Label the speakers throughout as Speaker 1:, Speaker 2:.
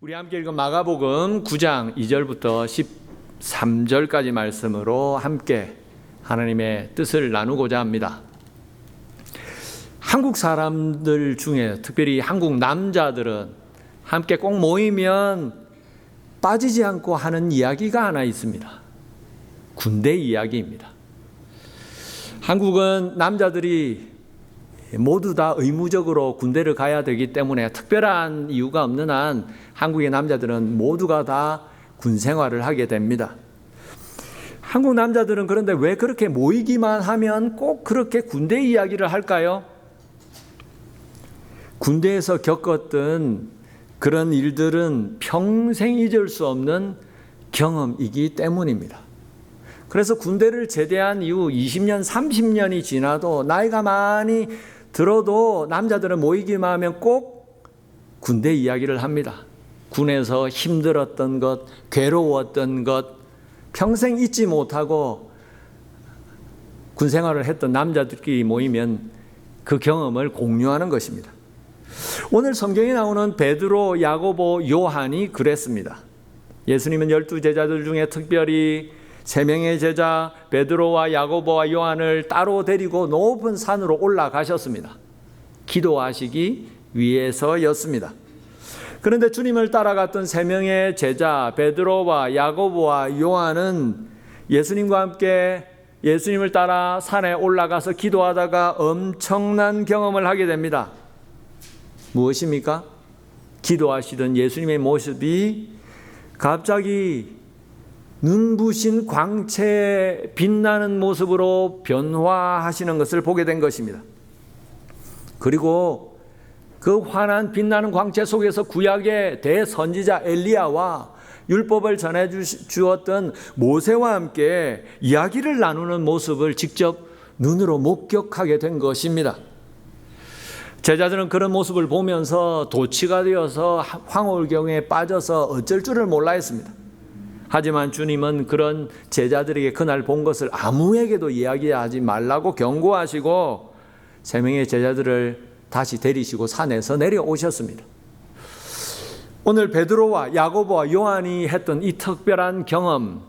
Speaker 1: 우리 함께 읽은 마가복음 9장 2절부터 13절까지 말씀으로 함께 하나님의 뜻을 나누고자 합니다. 한국 사람들 중에 특별히 한국 남자들은 함께 꼭 모이면 빠지지 않고 하는 이야기가 하나 있습니다. 군대 이야기입니다. 한국은 남자들이 모두 다 의무적으로 군대를 가야 되기 때문에 특별한 이유가 없는 한 한국의 남자들은 모두가 다 군 생활을 하게 됩니다. 한국 남자들은 그런데 왜 그렇게 모이기만 하면 꼭 그렇게 군대 이야기를 할까요? 군대에서 겪었던 그런 일들은 평생 잊을 수 없는 경험이기 때문입니다. 그래서 군대를 제대한 이후 20년, 30년이 지나도 나이가 많이 들어도 남자들은 모이기만 하면 꼭 군대 이야기를 합니다. 군에서 힘들었던 것, 괴로웠던 것, 평생 잊지 못하고 군 생활을 했던 남자들끼리 모이면 그 경험을 공유하는 것입니다. 오늘 성경에 나오는 베드로, 야고보, 요한이 그랬습니다. 예수님은 12제자들 중에 특별히 3명의 제자 베드로와 야고보와 요한을 따로 데리고 높은 산으로 올라가셨습니다. 기도하시기 위해서였습니다. 그런데 주님을 따라갔던 3명의 제자 베드로와 야고보와 요한은 예수님과 함께 예수님을 따라 산에 올라가서 기도하다가 엄청난 경험을 하게 됩니다. 무엇입니까? 기도하시던 예수님의 모습이 갑자기 눈부신 광채에 빛나는 모습으로 변화하시는 것을 보게 된 것입니다. 그리고 그 환한 빛나는 광채 속에서 구약의 대선지자 엘리야와 율법을 전해 주었던 모세와 함께 이야기를 나누는 모습을 직접 눈으로 목격하게 된 것입니다. 제자들은 그런 모습을 보면서 도취가 되어서 황홀경에 빠져서 어쩔 줄을 몰라 했습니다. 하지만 주님은 그런 제자들에게 그날 본 것을 아무에게도 이야기하지 말라고 경고하시고 3명의 제자들을 다시 데리시고 산에서 내려오셨습니다. 오늘 베드로와 야고보와 요한이 했던 이 특별한 경험,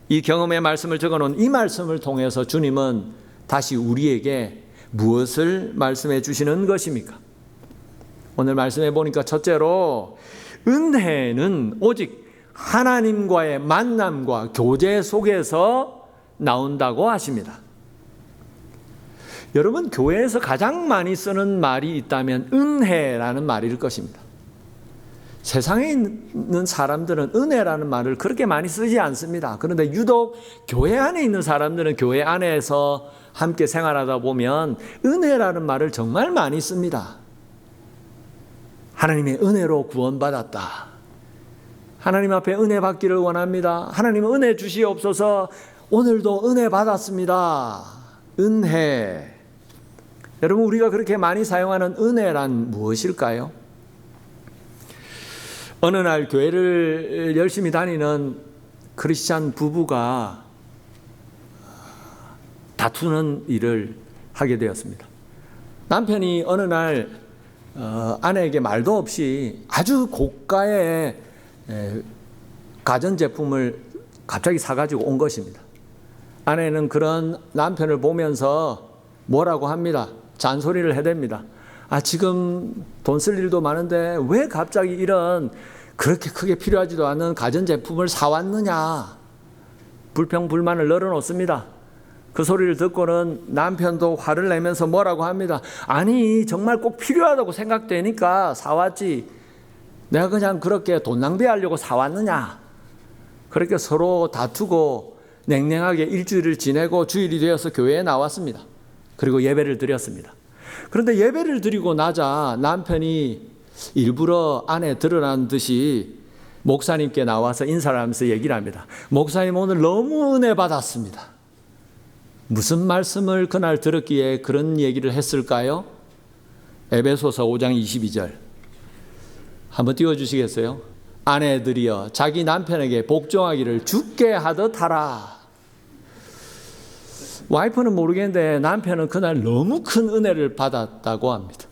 Speaker 1: 이 경험의 말씀을 적어놓은 이 말씀을 통해서 주님은 다시 우리에게 무엇을 말씀해 주시는 것입니까? 오늘 말씀해 보니까 첫째로 은혜는 오직 하나님과의 만남과 교제 속에서 나온다고 하십니다. 여러분, 교회에서 가장 많이 쓰는 말이 있다면 은혜라는 말일 것입니다. 세상에 있는 사람들은 은혜라는 말을 그렇게 많이 쓰지 않습니다. 그런데 유독 교회 안에 있는 사람들은 교회 안에서 함께 생활하다 보면 은혜라는 말을 정말 많이 씁니다. 하나님의 은혜로 구원받았다. 하나님 앞에 은혜 받기를 원합니다. 하나님은 은혜 주시옵소서. 오늘도 은혜 받았습니다. 은혜. 여러분, 우리가 그렇게 많이 사용하는 은혜란 무엇일까요? 어느 날 교회를 열심히 다니는 크리스찬 부부가 다투는 일을 하게 되었습니다. 남편이 어느 날 아내에게 말도 없이 아주 고가의 가전제품을 갑자기 사가지고 온 것입니다. 아내는 그런 남편을 보면서 뭐라고 합니다. 잔소리를 해댑니다. 지금 돈 쓸 일도 많은데 왜 갑자기 이런 그렇게 크게 필요하지도 않은 가전제품을 사왔느냐. 불평불만을 널어놓습니다. 그 소리를 듣고는 남편도 화를 내면서 뭐라고 합니다. 아니, 정말 꼭 필요하다고 생각되니까 사왔지. 내가 그냥 그렇게 돈 낭비하려고 사왔느냐. 그렇게 서로 다투고 냉랭하게 일주일을 지내고 주일이 되어서 교회에 나왔습니다. 그리고 예배를 드렸습니다. 그런데 예배를 드리고 나자 남편이 일부러 안에 드러난 듯이 목사님께 나와서 인사를 하면서 얘기를 합니다. 목사님, 오늘 너무 은혜 받았습니다. 무슨 말씀을 그날 들었기에 그런 얘기를 했을까요? 에베소서 5장 22절 한번 띄워주시겠어요? 아내들이여 자기 남편에게 복종하기를 주께 하듯 하라. 와이프는 모르겠는데 남편은 그날 너무 큰 은혜를 받았다고 합니다.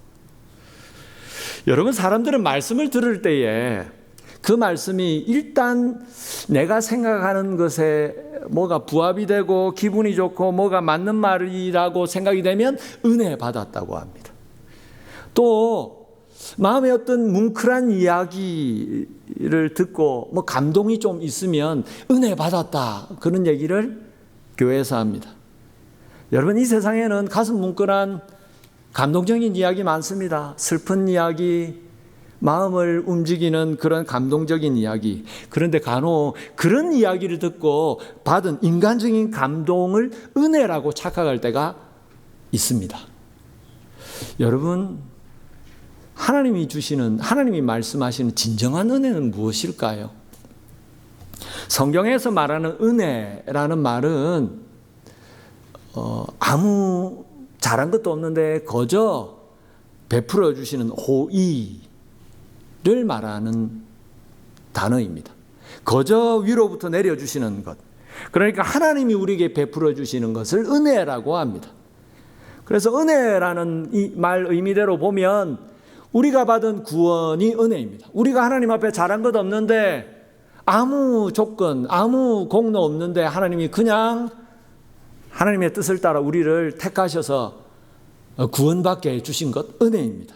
Speaker 1: 여러분, 사람들은 말씀을 들을 때에 그 말씀이 일단 내가 생각하는 것에 뭐가 부합이 되고 기분이 좋고 뭐가 맞는 말이라고 생각이 되면 은혜 받았다고 합니다. 또 마음에 어떤 뭉클한 이야기를 듣고 뭐 감동이 좀 있으면 은혜 받았다, 그런 얘기를 교회에서 합니다. 여러분, 이 세상에는 가슴 뭉클한 감동적인 이야기 많습니다. 슬픈 이야기, 마음을 움직이는 그런 감동적인 이야기. 그런데 간혹 그런 이야기를 듣고 받은 인간적인 감동을 은혜라고 착각할 때가 있습니다. 여러분, 하나님이 말씀하시는 진정한 은혜는 무엇일까요? 성경에서 말하는 은혜라는 말은 아무 잘한 것도 없는데 거저 베풀어 주시는 호의를 말하는 단어입니다. 거저 위로부터 내려주시는 것. 그러니까 하나님이 우리에게 베풀어 주시는 것을 은혜라고 합니다. 그래서 은혜라는 이 말 의미대로 보면 우리가 받은 구원이 은혜입니다. 우리가 하나님 앞에 잘한 것 없는데, 아무 조건, 아무 공로 없는데 하나님이 그냥 하나님의 뜻을 따라 우리를 택하셔서 구원받게 해주신 것, 은혜입니다.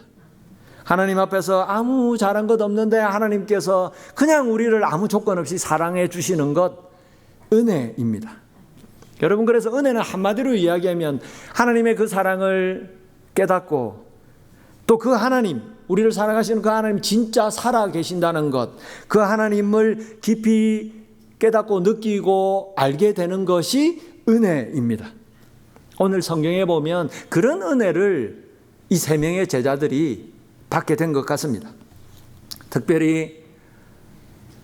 Speaker 1: 하나님 앞에서 아무 잘한 것 없는데 하나님께서 그냥 우리를 아무 조건 없이 사랑해 주시는 것, 은혜입니다. 여러분, 그래서 은혜는 한마디로 이야기하면 하나님의 그 사랑을 깨닫고 또 그 하나님, 우리를 사랑하시는 그 하나님 진짜 살아 계신다는 것, 그 하나님을 깊이 깨닫고 느끼고 알게 되는 것이 은혜입니다. 오늘 성경에 보면 그런 은혜를 이 세 명의 제자들이 받게 된 것 같습니다. 특별히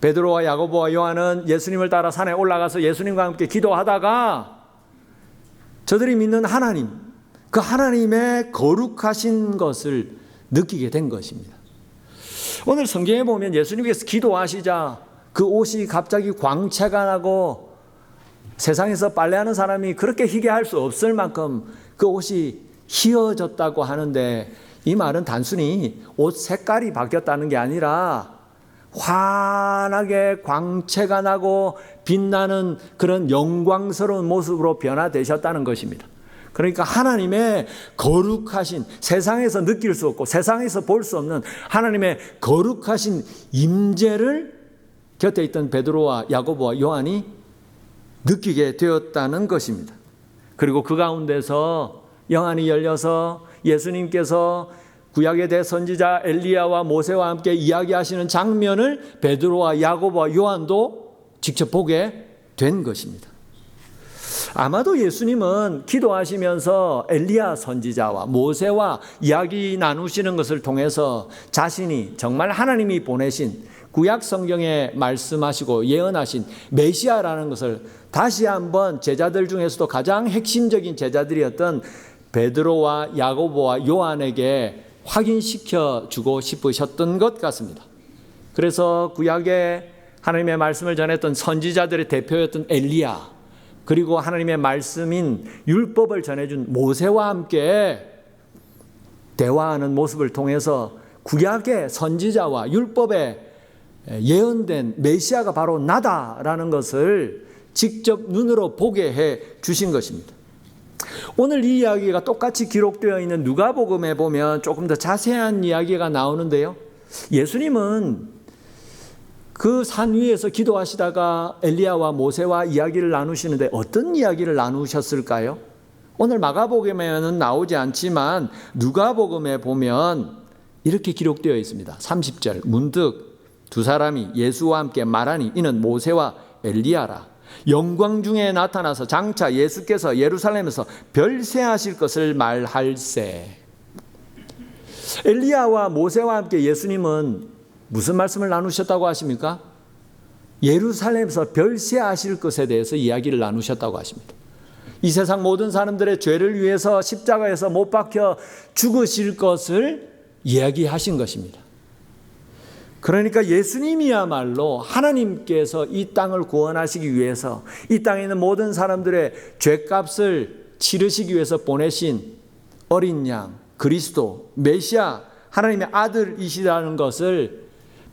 Speaker 1: 베드로와 야고보와 요한은 예수님을 따라 산에 올라가서 예수님과 함께 기도하다가 저들이 믿는 하나님, 그 하나님의 거룩하신 것을 느끼게 된 것입니다. 오늘 성경에 보면 예수님께서 기도하시자 그 옷이 갑자기 광채가 나고 세상에서 빨래하는 사람이 그렇게 희게할 수 없을 만큼 그 옷이 희어졌다고 하는데, 이 말은 단순히 옷 색깔이 바뀌었다는 게 아니라 환하게 광채가 나고 빛나는 그런 영광스러운 모습으로 변화되셨다는 것입니다. 그러니까 하나님의 거룩하신, 세상에서 느낄 수 없고 세상에서 볼 수 없는 하나님의 거룩하신 임재를 곁에 있던 베드로와 야고보와 요한이 느끼게 되었다는 것입니다. 그리고 그 가운데서 영안이 열려서 예수님께서 구약의 대선지자 엘리야와 모세와 함께 이야기하시는 장면을 베드로와 야고보와 요한도 직접 보게 된 것입니다. 아마도 예수님은 기도하시면서 엘리야 선지자와 모세와 이야기 나누시는 것을 통해서 자신이 정말 하나님이 보내신 구약 성경에 말씀하시고 예언하신 메시아라는 것을 다시 한번 제자들 중에서도 가장 핵심적인 제자들이었던 베드로와 야고보와 요한에게 확인시켜 주고 싶으셨던 것 같습니다. 그래서 구약에 하나님의 말씀을 전했던 선지자들의 대표였던 엘리야, 그리고 하나님의 말씀인 율법을 전해준 모세와 함께 대화하는 모습을 통해서 구약의 선지자와 율법에 예언된 메시아가 바로 나다라는 것을 직접 눈으로 보게 해 주신 것입니다. 오늘 이 이야기가 똑같이 기록되어 있는 누가복음에 보면 조금 더 자세한 이야기가 나오는데요. 예수님은 그 산 위에서 기도하시다가 엘리야와 모세와 이야기를 나누시는데 어떤 이야기를 나누셨을까요? 오늘 마가복음에는 나오지 않지만 누가복음에 보면 이렇게 기록되어 있습니다. 30절, 문득 두 사람이 예수와 함께 말하니 이는 모세와 엘리야라. 영광 중에 나타나서 장차 예수께서 예루살렘에서 별세하실 것을 말할세. 엘리야와 모세와 함께 예수님은 무슨 말씀을 나누셨다고 하십니까? 예루살렘에서 별세하실 것에 대해서 이야기를 나누셨다고 하십니다. 이 세상 모든 사람들의 죄를 위해서 십자가에서 못 박혀 죽으실 것을 이야기하신 것입니다. 그러니까 예수님이야말로 하나님께서 이 땅을 구원하시기 위해서 이 땅에 있는 모든 사람들의 죄값을 치르시기 위해서 보내신 어린 양, 그리스도, 메시아, 하나님의 아들이시라는 것을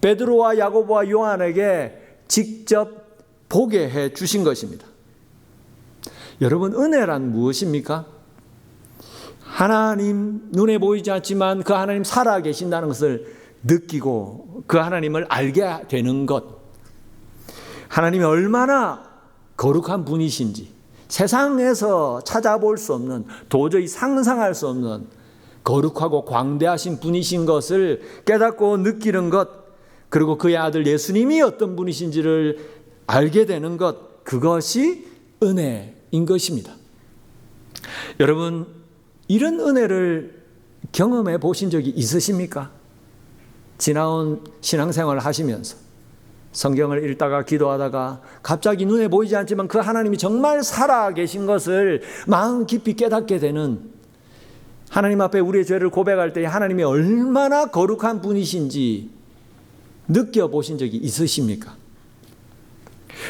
Speaker 1: 베드로와 야고보와 요한에게 직접 보게 해 주신 것입니다. 여러분, 은혜란 무엇입니까? 하나님, 눈에 보이지 않지만 그 하나님 살아 계신다는 것을 느끼고 그 하나님을 알게 되는 것. 하나님이 얼마나 거룩한 분이신지, 세상에서 찾아볼 수 없는, 도저히 상상할 수 없는 거룩하고 광대하신 분이신 것을 깨닫고 느끼는 것, 그리고 그의 아들 예수님이 어떤 분이신지를 알게 되는 것, 그것이 은혜인 것입니다. 여러분, 이런 은혜를 경험해 보신 적이 있으십니까? 지나온 신앙생활을 하시면서 성경을 읽다가 기도하다가 갑자기 눈에 보이지 않지만 그 하나님이 정말 살아 계신 것을 마음 깊이 깨닫게 되는, 하나님 앞에 우리의 죄를 고백할 때 하나님이 얼마나 거룩한 분이신지 느껴보신 적이 있으십니까?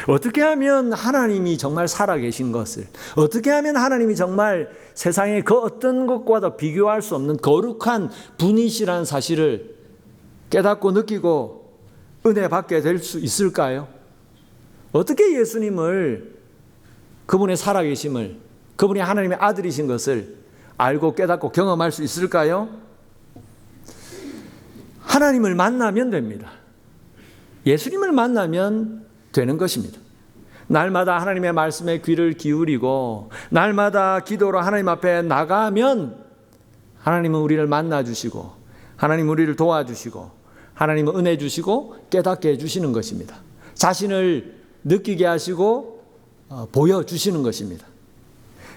Speaker 1: 어떻게 하면 하나님이 정말 살아 계신 것을, 어떻게 하면 하나님이 정말 세상의 그 어떤 것과도 비교할 수 없는 거룩한 분이시라는 사실을 깨닫고 느끼고 은혜 받게 될 수 있을까요? 어떻게 예수님을, 그분의 살아계심을, 그분이 하나님의 아들이신 것을 알고 깨닫고 경험할 수 있을까요? 하나님을 만나면 됩니다. 예수님을 만나면 되는 것입니다. 날마다 하나님의 말씀에 귀를 기울이고 날마다 기도로 하나님 앞에 나가면 하나님은 우리를 만나주시고 하나님은 우리를 도와주시고 하나님은 은혜 주시고 깨닫게 해주시는 것입니다. 자신을 느끼게 하시고 보여주시는 것입니다.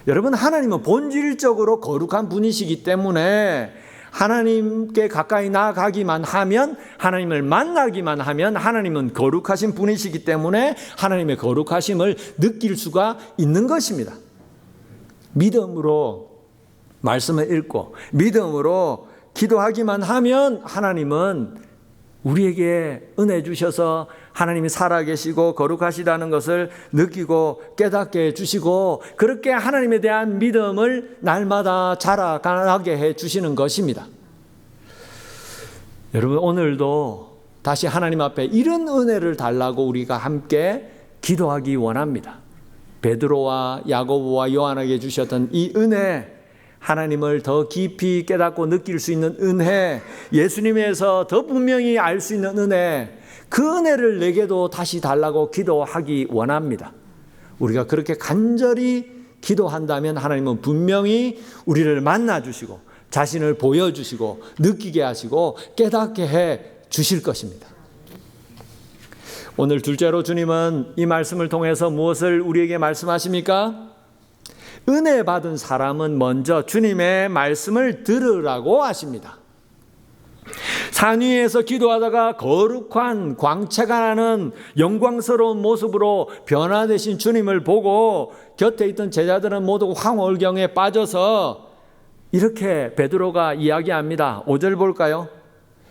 Speaker 1: 여러분, 하나님은 본질적으로 거룩한 분이시기 때문에 하나님께 가까이 나아가기만 하면, 하나님을 만나기만 하면 하나님은 거룩하신 분이시기 때문에 하나님의 거룩하심을 느낄 수가 있는 것입니다. 믿음으로 말씀을 읽고 믿음으로 기도하기만 하면 하나님은 우리에게 은혜 주셔서 하나님이 살아계시고 거룩하시다는 것을 느끼고 깨닫게 해주시고 그렇게 하나님에 대한 믿음을 날마다 자라가게 해주시는 것입니다. 여러분, 오늘도 다시 하나님 앞에 이런 은혜를 달라고 우리가 함께 기도하기 원합니다. 베드로와 야고보와 요한에게 주셨던 이 은혜, 하나님을 더 깊이 깨닫고 느낄 수 있는 은혜, 예수님에서 더 분명히 알 수 있는 은혜, 그 은혜를 내게도 다시 달라고 기도하기 원합니다. 우리가 그렇게 간절히 기도한다면 하나님은 분명히 우리를 만나주시고 자신을 보여주시고 느끼게 하시고 깨닫게 해 주실 것입니다. 오늘 둘째로 주님은 이 말씀을 통해서 무엇을 우리에게 말씀하십니까? 은혜 받은 사람은 먼저 주님의 말씀을 들으라고 하십니다. 산 위에서 기도하다가 거룩한 광채가 나는 영광스러운 모습으로 변화되신 주님을 보고 곁에 있던 제자들은 모두 황홀경에 빠져서 이렇게 베드로가 이야기합니다. 5절 볼까요?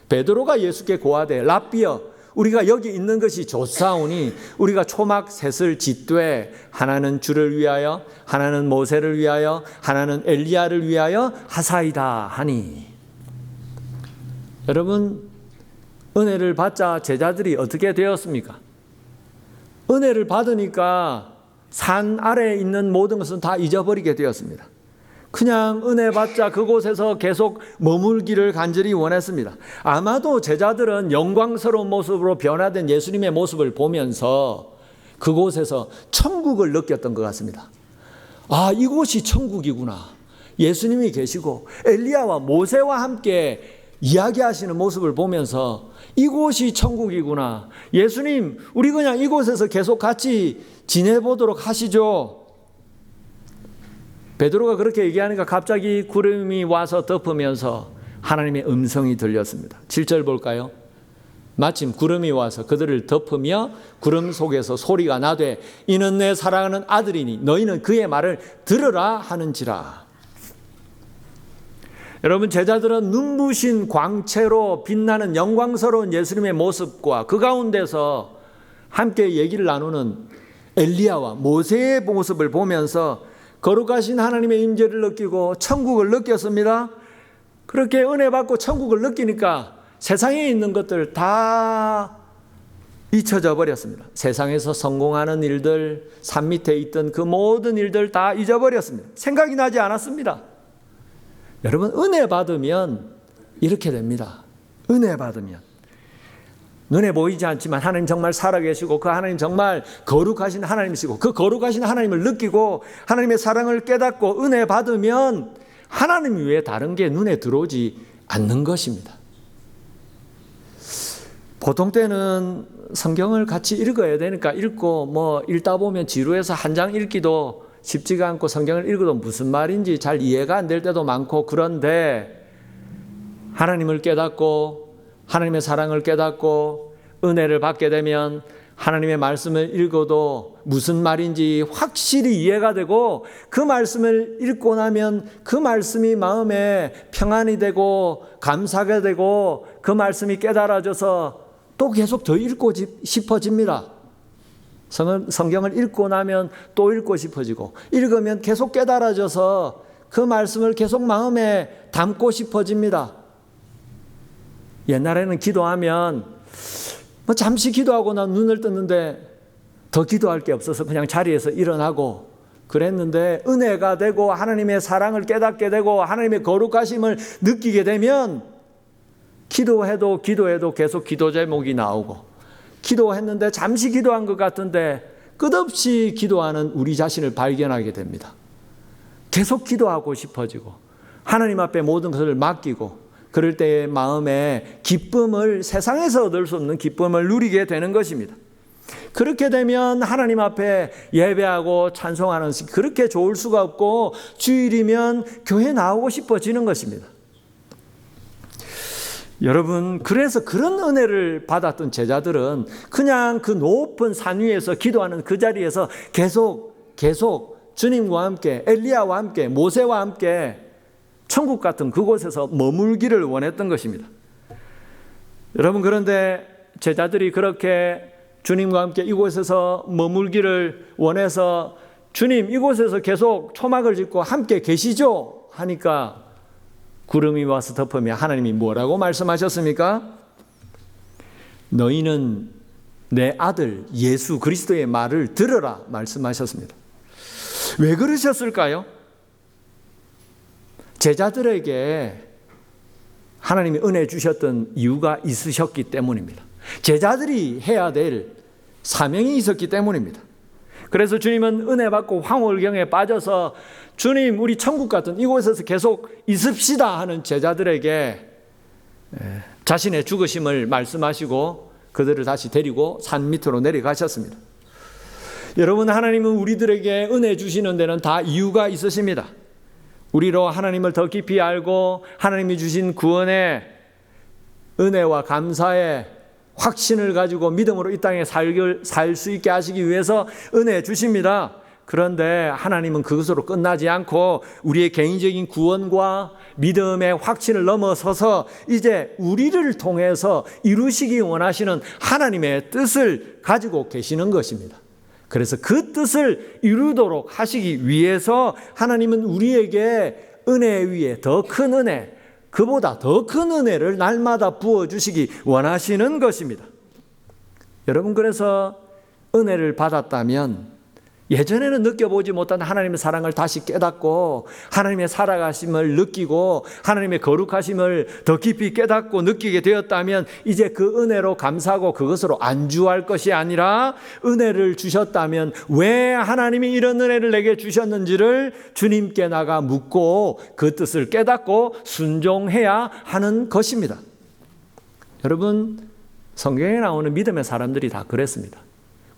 Speaker 1: 베드로가 예수께 고하되 랍비여, 우리가 여기 있는 것이 좋사오니 우리가 초막 셋을 짓되 하나는 주를 위하여 하나는 모세를 위하여 하나는 엘리야를 위하여 하사이다 하니. 여러분, 은혜를 받자 제자들이 어떻게 되었습니까? 은혜를 받으니까 산 아래에 있는 모든 것은 다 잊어버리게 되었습니다. 그냥 은혜 받자 그곳에서 계속 머물기를 간절히 원했습니다. 아마도 제자들은 영광스러운 모습으로 변화된 예수님의 모습을 보면서 그곳에서 천국을 느꼈던 것 같습니다. 아, 이곳이 천국이구나. 예수님이 계시고 엘리야와 모세와 함께 이야기하시는 모습을 보면서 이곳이 천국이구나. 예수님, 우리 그냥 이곳에서 계속 같이 지내보도록 하시죠. 베드로가 그렇게 얘기하니까 갑자기 구름이 와서 덮으면서 하나님의 음성이 들렸습니다. 7절 볼까요? 마침 구름이 와서 그들을 덮으며 구름 속에서 소리가 나되 이는 내 사랑하는 아들이니 너희는 그의 말을 들으라 하는지라. 여러분, 제자들은 눈부신 광채로 빛나는 영광스러운 예수님의 모습과 그 가운데서 함께 얘기를 나누는 엘리야와 모세의 모습을 보면서 거룩하신 하나님의 임재를 느끼고 천국을 느꼈습니다. 그렇게 은혜 받고 천국을 느끼니까 세상에 있는 것들 다 잊혀져 버렸습니다. 세상에서 성공하는 일들, 산 밑에 있던 그 모든 일들 다 잊어버렸습니다. 생각이 나지 않았습니다. 여러분, 은혜 받으면 이렇게 됩니다. 은혜 받으면 눈에 보이지 않지만 하나님 정말 살아계시고 그 하나님 정말 거룩하신 하나님이시고 그 거룩하신 하나님을 느끼고 하나님의 사랑을 깨닫고 은혜 받으면 하나님 외에 다른 게 눈에 들어오지 않는 것입니다. 보통 때는 성경을 같이 읽어야 되니까 읽고 읽다 보면 지루해서 한 장 읽기도 쉽지가 않고 성경을 읽어도 무슨 말인지 잘 이해가 안 될 때도 많고, 그런데 하나님을 깨닫고 하나님의 사랑을 깨닫고 은혜를 받게 되면 하나님의 말씀을 읽어도 무슨 말인지 확실히 이해가 되고 그 말씀을 읽고 나면 그 말씀이 마음에 평안이 되고 감사가 되고 그 말씀이 깨달아져서 또 계속 더 읽고 싶어집니다. 성경을 읽고 나면 또 읽고 싶어지고 읽으면 계속 깨달아져서 그 말씀을 계속 마음에 담고 싶어집니다. 옛날에는 기도하면 잠시 기도하고 난 눈을 떴는데 더 기도할 게 없어서 그냥 자리에서 일어나고 그랬는데 은혜가 되고 하나님의 사랑을 깨닫게 되고 하나님의 거룩하심을 느끼게 되면 기도해도 계속 기도 제목이 나오고 기도했는데 잠시 기도한 것 같은데 끝없이 기도하는 우리 자신을 발견하게 됩니다. 계속 기도하고 싶어지고 하나님 앞에 모든 것을 맡기고 그럴 때의 마음에 기쁨을, 세상에서 얻을 수 없는 기쁨을 누리게 되는 것입니다. 그렇게 되면 하나님 앞에 예배하고 찬송하는 것이 그렇게 좋을 수가 없고 주일이면 교회 나오고 싶어지는 것입니다. 여러분, 그래서 그런 은혜를 받았던 제자들은 그냥 그 높은 산 위에서 기도하는 그 자리에서 계속 주님과 함께, 엘리야와 함께, 모세와 함께 천국 같은 그곳에서 머물기를 원했던 것입니다. 여러분, 그런데 제자들이 그렇게 주님과 함께 이곳에서 머물기를 원해서 주님 이곳에서 계속 초막을 짓고 함께 계시죠? 하니까 구름이 와서 덮으며 하나님이 뭐라고 말씀하셨습니까? 너희는 내 아들 예수 그리스도의 말을 들으라 말씀하셨습니다. 왜 그러셨을까요? 제자들에게 하나님이 은혜 주셨던 이유가 있으셨기 때문입니다. 제자들이 해야 될 사명이 있었기 때문입니다. 그래서 주님은 은혜 받고 황홀경에 빠져서 주님 우리 천국 같은 이곳에서 계속 있읍시다 하는 제자들에게 자신의 죽으심을 말씀하시고 그들을 다시 데리고 산 밑으로 내려가셨습니다. 여러분, 하나님은 우리들에게 은혜 주시는 데는 다 이유가 있으십니다. 우리로 하나님을 더 깊이 알고 하나님이 주신 구원의 은혜와 감사의 확신을 가지고 믿음으로 이 땅에 살 수 있게 하시기 위해서 은혜 주십니다. 그런데 하나님은 그것으로 끝나지 않고 우리의 개인적인 구원과 믿음의 확신을 넘어서서 이제 우리를 통해서 이루시기 원하시는 하나님의 뜻을 가지고 계시는 것입니다. 그래서 그 뜻을 이루도록 하시기 위해서 하나님은 우리에게 은혜 위에 더 큰 은혜, 그보다 더 큰 은혜를 날마다 부어주시기 원하시는 것입니다. 여러분, 그래서 은혜를 받았다면 예전에는 느껴보지 못한 하나님의 사랑을 다시 깨닫고 하나님의 살아가심을 느끼고 하나님의 거룩하심을 더 깊이 깨닫고 느끼게 되었다면 이제 그 은혜로 감사하고 그것으로 안주할 것이 아니라 은혜를 주셨다면 왜 하나님이 이런 은혜를 내게 주셨는지를 주님께 나가 묻고 그 뜻을 깨닫고 순종해야 하는 것입니다. 여러분, 성경에 나오는 믿음의 사람들이 다 그랬습니다.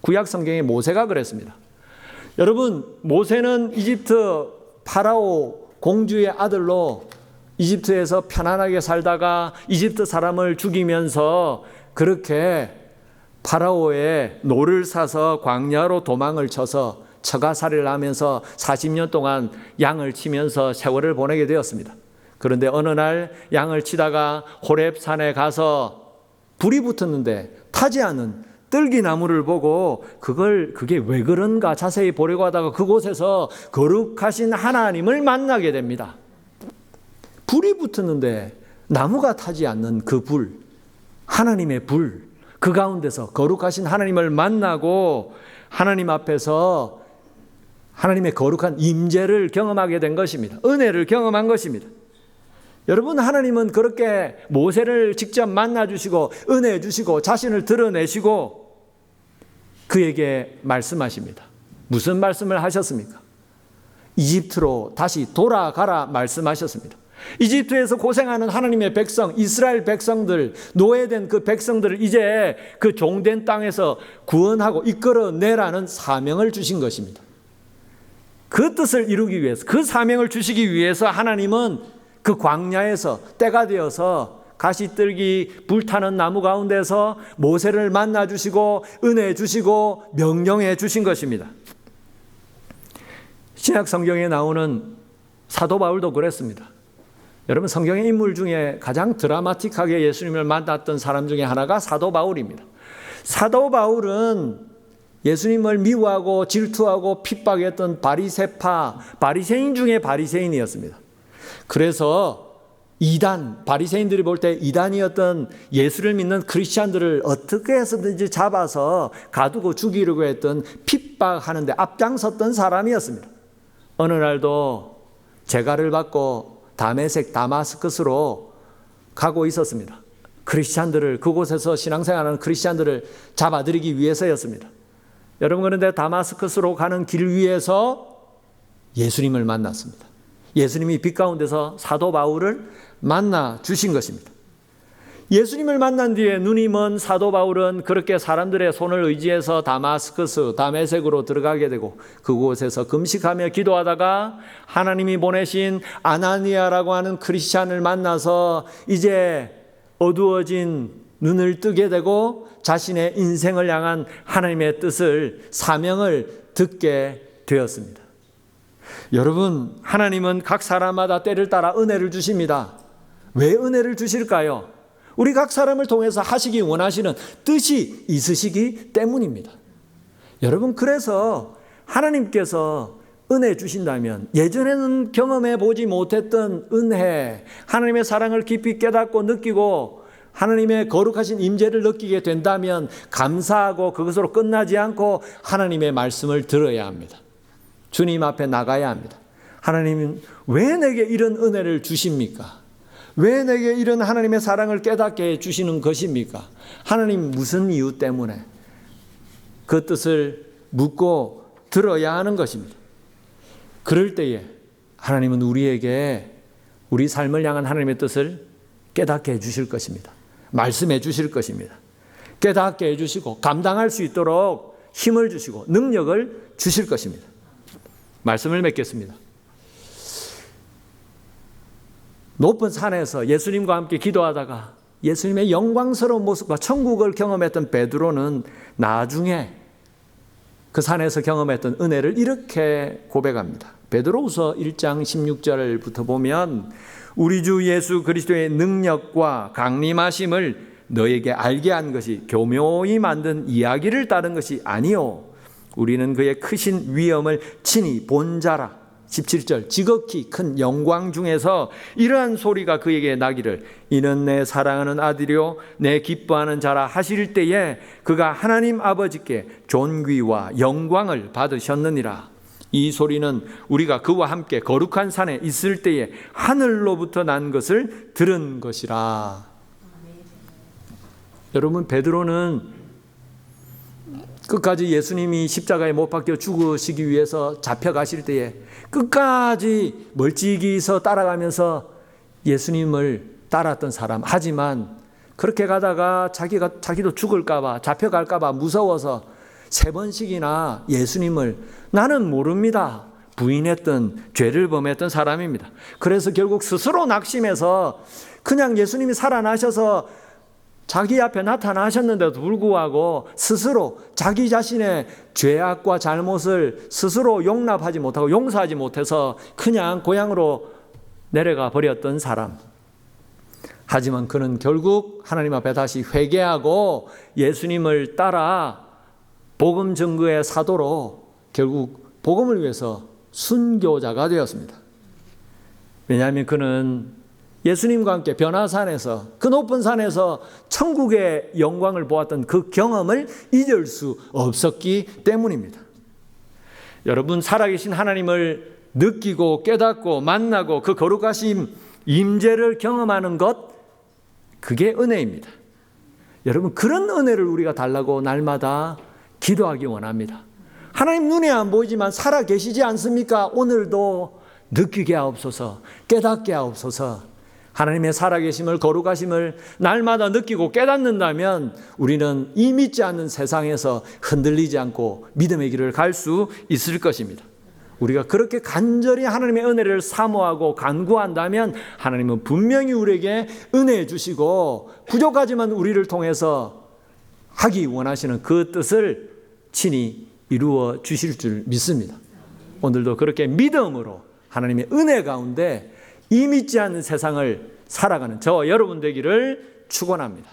Speaker 1: 구약 성경에 모세가 그랬습니다. 여러분, 모세는 이집트 파라오 공주의 아들로 이집트에서 편안하게 살다가 이집트 사람을 죽이면서 그렇게 파라오의 노를 사서 광야로 도망을 쳐서 처가살이를 하면서 40년 동안 양을 치면서 세월을 보내게 되었습니다. 그런데 어느 날 양을 치다가 호렙산에 가서 불이 붙었는데 타지 않은 뜰기나무를 보고 그게 왜 그런가 자세히 보려고 하다가 그곳에서 거룩하신 하나님을 만나게 됩니다. 불이 붙었는데 나무가 타지 않는 그 불, 하나님의 불, 그 가운데서 거룩하신 하나님을 만나고 하나님 앞에서 하나님의 거룩한 임재를 경험하게 된 것입니다. 은혜를 경험한 것입니다. 여러분, 하나님은 그렇게 모세를 직접 만나 주시고 은혜 주시고 자신을 드러내시고 그에게 말씀하십니다. 무슨 말씀을 하셨습니까? 이집트로 다시 돌아가라 말씀하셨습니다. 이집트에서 고생하는 하나님의 백성, 이스라엘 백성들, 노예된 그 백성들을 이제 그 종된 땅에서 구원하고 이끌어내라는 사명을 주신 것입니다. 그 뜻을 이루기 위해서, 그 사명을 주시기 위해서 하나님은 그 광야에서 때가 되어서 가시뜰기 불타는 나무 가운데서 모세를 만나 주시고 은혜 주시고 명령해 주신 것입니다. 신약 성경에 나오는 사도 바울도 그랬습니다. 여러분, 성경의 인물 중에 가장 드라마틱하게 예수님을 만났던 사람 중에 하나가 사도 바울입니다. 사도 바울은 예수님을 미워하고 질투하고 핍박했던 바리새파, 바리새인 중에 바리새인이었습니다. 그래서 이단, 바리새인들이 볼 때 이단이었던 예수를 믿는 크리스찬들을 어떻게 해서든지 잡아서 가두고 죽이려고 했던 핍박하는데 앞장섰던 사람이었습니다. 어느 날도 재가를 받고 다메섹, 다마스커스로 가고 있었습니다. 크리스찬들을, 그곳에서 신앙생활하는 크리스찬들을 잡아들이기 위해서였습니다. 여러분, 그런데 다마스커스로 가는 길 위에서 예수님을 만났습니다. 예수님이 빛 가운데서 사도 바울을 만나 주신 것입니다. 예수님을 만난 뒤에 눈이 먼 사도 바울은 그렇게 사람들의 손을 의지해서 다마스커스, 다메섹으로 들어가게 되고 그곳에서 금식하며 기도하다가 하나님이 보내신 아나니아라고 하는 크리스찬을 만나서 이제 어두워진 눈을 뜨게 되고 자신의 인생을 향한 하나님의 뜻을, 사명을 듣게 되었습니다. 여러분, 하나님은 각 사람마다 때를 따라 은혜를 주십니다. 왜 은혜를 주실까요? 우리 각 사람을 통해서 하시기 원하시는 뜻이 있으시기 때문입니다. 여러분, 그래서 하나님께서 은혜 주신다면 예전에는 경험해 보지 못했던 은혜, 하나님의 사랑을 깊이 깨닫고 느끼고 하나님의 거룩하신 임재를 느끼게 된다면 감사하고 그것으로 끝나지 않고 하나님의 말씀을 들어야 합니다. 주님 앞에 나가야 합니다. 하나님은 왜 내게 이런 은혜를 주십니까? 왜 내게 이런 하나님의 사랑을 깨닫게 해주시는 것입니까? 하나님 무슨 이유 때문에? 그 뜻을 묻고 들어야 하는 것입니다. 그럴 때에 하나님은 우리에게 우리 삶을 향한 하나님의 뜻을 깨닫게 해주실 것입니다. 말씀해 주실 것입니다. 깨닫게 해주시고 감당할 수 있도록 힘을 주시고 능력을 주실 것입니다. 말씀을 맺겠습니다. 높은 산에서 예수님과 함께 기도하다가 예수님의 영광스러운 모습과 천국을 경험했던 베드로는 나중에 그 산에서 경험했던 은혜를 이렇게 고백합니다. 베드로후서 1장 16절부터 보면 우리 주 예수 그리스도의 능력과 강림하심을 너에게 알게 한 것이 교묘히 만든 이야기를 따른 것이 아니요 우리는 그의 크신 위엄을 친히 본 자라. 17절 지극히 큰 영광 중에서 이러한 소리가 그에게 나기를 이는 내 사랑하는 아들이요 내 기뻐하는 자라 하실 때에 그가 하나님 아버지께 존귀와 영광을 받으셨느니라. 이 소리는 우리가 그와 함께 거룩한 산에 있을 때에 하늘로부터 난 것을 들은 것이라. 여러분, 베드로는 끝까지 예수님이 십자가에 못 박혀 죽으시기 위해서 잡혀가실 때에 끝까지 멀찍이서 따라가면서 예수님을 따랐던 사람. 하지만 그렇게 가다가 자기도 죽을까봐, 잡혀갈까봐 무서워서 3번씩이나 예수님을 나는 모릅니다 부인했던, 죄를 범했던 사람입니다. 그래서 결국 스스로 낙심해서 그냥 예수님이 살아나셔서 자기 앞에 나타나셨는데도 불구하고 스스로 자기 자신의 죄악과 잘못을 스스로 용납하지 못하고 용서하지 못해서 그냥 고향으로 내려가 버렸던 사람. 하지만 그는 결국 하나님 앞에 다시 회개하고 예수님을 따라 복음 증거의 사도로 결국 복음을 위해서 순교자가 되었습니다. 왜냐하면 그는 예수님과 함께 변화산에서, 그 높은 산에서 천국의 영광을 보았던 그 경험을 잊을 수 없었기 때문입니다. 여러분, 살아계신 하나님을 느끼고 깨닫고 만나고 그 거룩하심 임재를 경험하는 것, 그게 은혜입니다. 여러분, 그런 은혜를 우리가 달라고 날마다 기도하기 원합니다. 하나님 눈에 안 보이지만 살아 계시지 않습니까? 오늘도 느끼게 하옵소서, 깨닫게 하옵소서. 하나님의 살아계심을, 거룩하심을 날마다 느끼고 깨닫는다면 우리는 이 믿지 않는 세상에서 흔들리지 않고 믿음의 길을 갈 수 있을 것입니다. 우리가 그렇게 간절히 하나님의 은혜를 사모하고 간구한다면 하나님은 분명히 우리에게 은혜 주시고 부족하지만 우리를 통해서 하기 원하시는 그 뜻을 친히 이루어 주실 줄 믿습니다. 오늘도 그렇게 믿음으로 하나님의 은혜 가운데 이 믿지 않는 세상을 살아가는 저와 여러분 되기를 축원합니다.